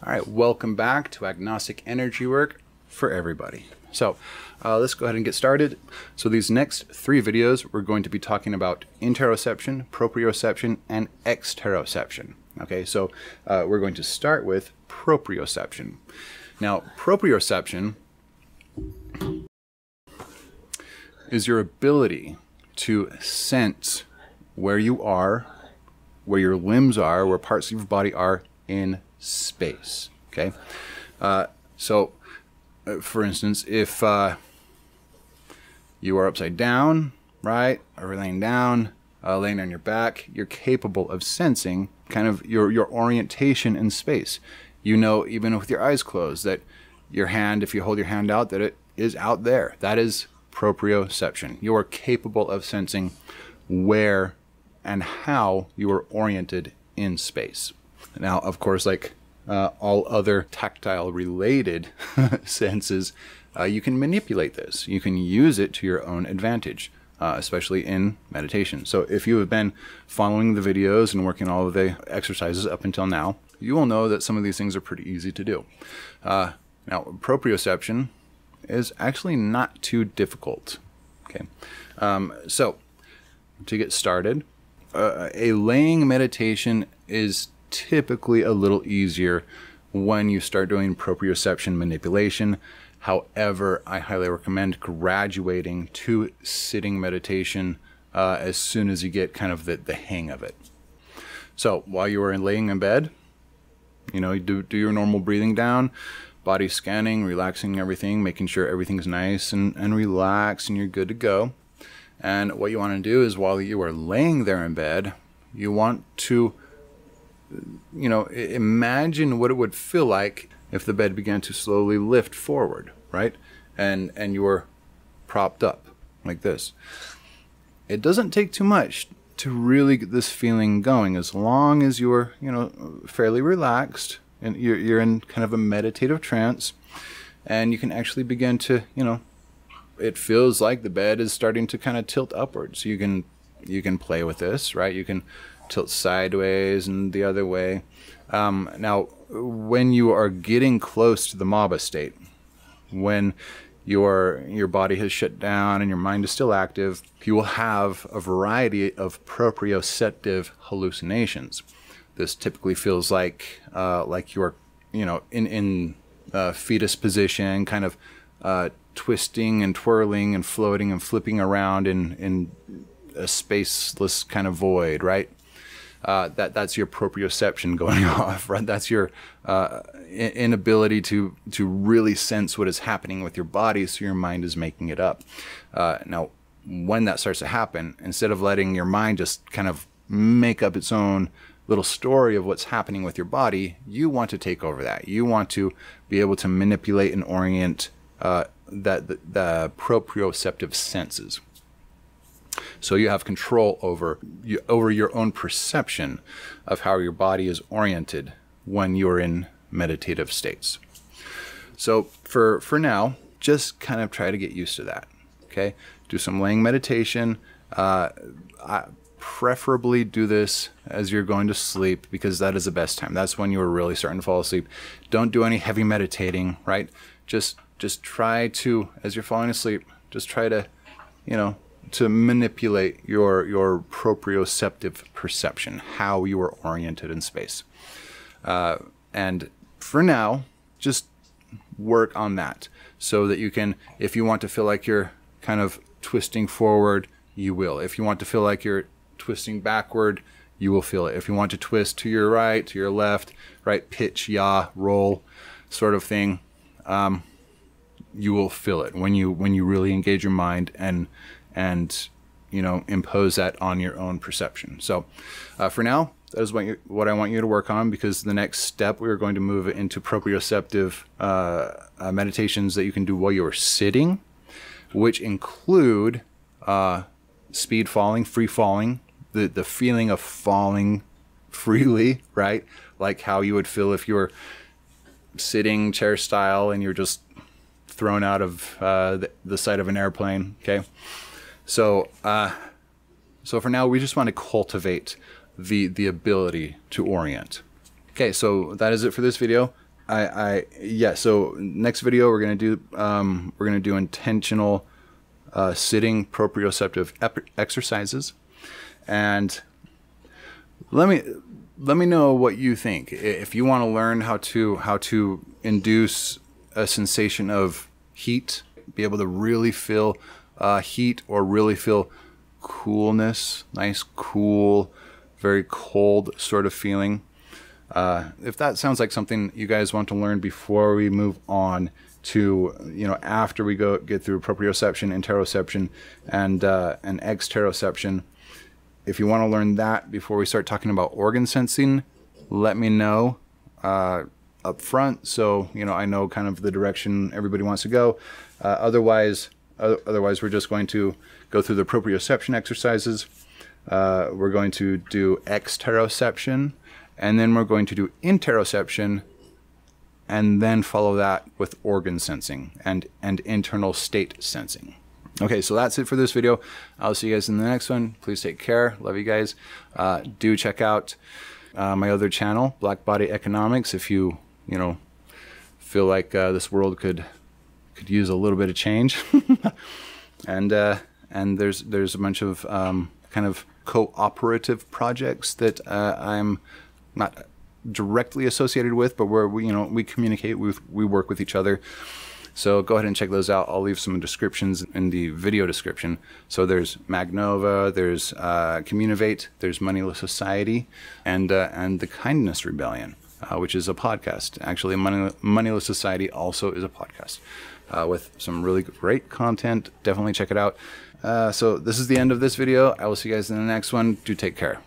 All right, welcome back to Agnostic Energy Work for everybody. So let's go ahead and get started. So these next 3 videos, we're going to be talking about interoception, proprioception, and exteroception. Okay, so we're going to start with proprioception. Now, proprioception is your ability to sense where you are, where your limbs are, where parts of your body are in space. Okay, for instance, if you are upside down, right, or laying down, laying on your back, you're capable of sensing kind of your orientation in space. You know, even with your eyes closed, that your hand, if you hold your hand out, that it is out there. That is proprioception. You are capable of sensing where and how you are oriented in space. Now, of course, like all other tactile related senses, you can manipulate this. You can use it to your own advantage, especially in meditation. So if you have been following the videos and working all of the exercises up until now, you will know that some of these things are pretty easy to do. Now, proprioception is actually not too difficult. Okay, so to get started, a laying meditation is typically a little easier when you start doing proprioception manipulation. However, I highly recommend graduating to sitting meditation as soon as you get kind of the hang of it. So while you are laying in bed, you know, you do your normal breathing down, body scanning, relaxing everything, making sure everything's nice and relaxed and you're good to go. And what you want to do is, while you are laying there in bed, you want to, you know, imagine what it would feel like if the bed began to slowly lift forward, right? And you were propped up like this. It doesn't take too much to really get this feeling going, as long as you're, you know, fairly relaxed and you're in kind of a meditative trance, and you can actually begin to, you know, it feels like the bed is starting to kind of tilt upwards. You can play with this, right? You can tilt sideways and the other way. Now, when you are getting close to the MABA state, when your body has shut down and your mind is still active, you will have a variety of proprioceptive hallucinations. This typically feels like you're, you know, in fetus position, kind of twisting and twirling and floating and flipping around in a spaceless kind of void, right? That's your proprioception going off, right? That's your inability to really sense what is happening with your body, so your mind is making it up. Now, when that starts to happen, instead of letting your mind just kind of make up its own little story of what's happening with your body, you want to take over that. You want to be able to manipulate and orient the proprioceptive senses. So you have control over your own perception of how your body is oriented when you're in meditative states. So for now, just kind of try to get used to that. Okay, do some laying meditation. Preferably do this as you're going to sleep, because that is the best time. That's when you're really starting to fall asleep. Don't do any heavy meditating, right? Just try to, as you're falling asleep, just try to, you know, to manipulate your proprioceptive perception, how you are oriented in space. And for now, just work on that, so that you can, if you want to feel like you're kind of twisting forward, you will. If you want to feel like you're twisting backward, you will feel it. If you want to twist to your right, to your left, right, pitch, yaw, roll sort of thing, you will feel it when you really engage your mind and you know, impose that on your own perception. So for now, that is what I want you to work on, because the next step, we are going to move into proprioceptive meditations that you can do while you are sitting, which include speed falling, free falling, the feeling of falling freely, right? Like how you would feel if you were sitting chair style and you're just thrown out of the side of an airplane. Okay, so for now, we just want to cultivate the ability to orient. Okay, so that is it for this video. Yeah. So next video we're gonna do intentional sitting proprioceptive exercises, and let me know what you think. If you want to learn how to induce a sensation of heat, be able to really feel heat or really feel coolness, nice, cool, very cold sort of feeling. If that sounds like something you guys want to learn before we move on to, after we get through proprioception, interoception, and exteroception, if you want to learn that before we start talking about organ sensing, let me know up front, so I know kind of the direction everybody wants to go. Otherwise, we're just going to go through the proprioception exercises. We're going to do exteroception, and then we're going to do interoception, and then follow that with organ sensing and internal state sensing. Okay, so that's it for this video. I'll see you guys in the next one. Please take care. Love you guys. Do check out my other channel, Black Body Economics, if you feel like this world could use a little bit of change. and there's a bunch of kind of cooperative projects that I'm not directly associated with, but where we communicate, we work with each other. So go ahead and check those out. I'll leave some descriptions in the video description. So there's Magnova, there's Communivate, there's Moneyless Society, and the Kindness Rebellion, which is a podcast. Actually, Moneyless Society also is a podcast with some really great content. Definitely check it out. So this is the end of this video. I will see you guys in the next one. Do take care.